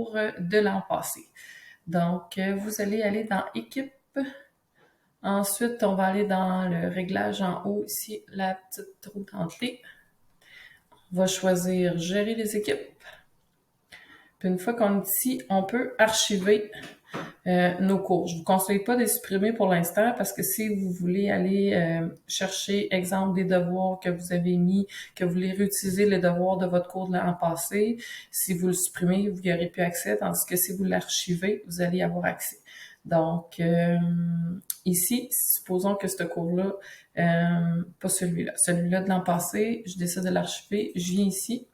cours de l'an passé. Donc, vous allez aller dans Équipe. Ensuite, on va aller dans le réglage en haut, ici, la petite roue dentelée. On va choisir Gérer les équipes. Puis une fois qu'on est ici, on peut archiver nos cours. Je ne vous conseille pas de les supprimer pour l'instant parce que si vous voulez aller chercher, exemple, des devoirs que vous avez mis, que vous voulez réutiliser les devoirs de votre cours de l'an passé, si vous le supprimez, vous n'y aurez plus accès, tandis que si vous l'archivez, vous allez y avoir accès. Donc, ici, supposons que ce cours-là, pas celui-là de l'an passé, je décide de l'archiver, je viens ici,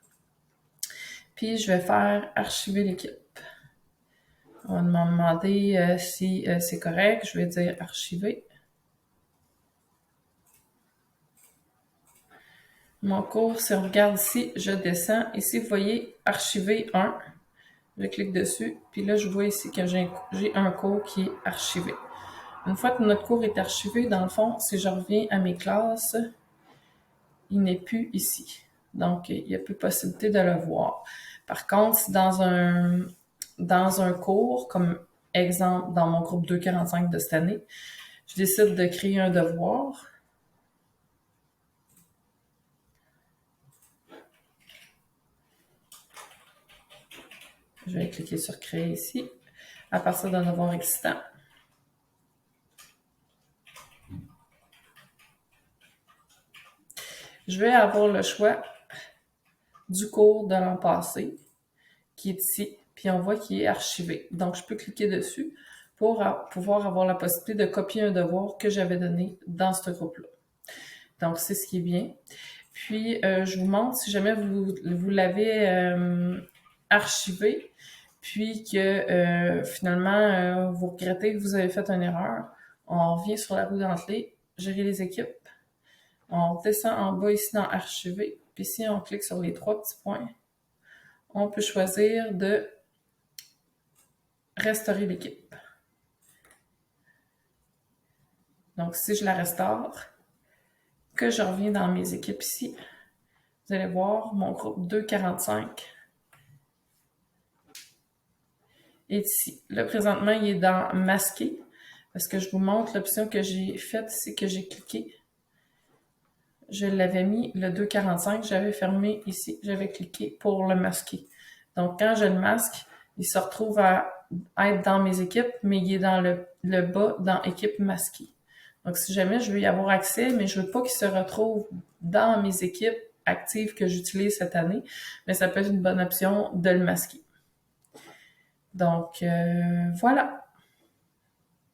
puis je vais faire archiver l'équipe. On va me demander si c'est correct, je vais dire archiver. Mon cours, si on regarde ici, je descends. Ici, vous voyez, archiver 1. Je clique dessus, puis là, je vois ici que j'ai un cours qui est archivé. Une fois que notre cours est archivé, dans le fond, si je reviens à mes classes, il n'est plus ici. Donc, il n'y a plus possibilité de le voir. Par contre, si dans un cours, comme exemple dans mon groupe 245 de cette année, je décide de créer un devoir. Je vais cliquer sur Créer ici, à partir d'un devoir existant. Je vais avoir le choix du cours de l'an passé, qui est ici, puis on voit qu'il est archivé. Donc, je peux cliquer dessus pour pouvoir avoir la possibilité de copier un devoir que j'avais donné dans ce groupe-là. Donc, c'est ce qui est bien. Puis, je vous montre, si jamais vous l'avez archivé, puis que finalement, vous regrettez que vous avez fait une erreur, on revient sur la roue dentelée, Gérer les équipes. On descend en bas ici dans Archiver, puis ici, on clique sur les 3 petits points. On peut choisir de restaurer l'équipe. Donc, si je la restaure, que je reviens dans mes équipes ici, vous allez voir mon groupe 245 est ici. Là, présentement, il est dans Masquer, parce que je vous montre l'option que j'ai faite, c'est que j'ai cliqué. Je l'avais mis, le 245, j'avais fermé ici, j'avais cliqué pour le masquer. Donc, quand je le masque, il se retrouve à être dans mes équipes, mais il est dans le bas, dans Équipe masquée. Donc, si jamais je veux y avoir accès, mais je veux pas qu'il se retrouve dans mes équipes actives que j'utilise cette année, mais ça peut être une bonne option de le masquer. Donc, voilà.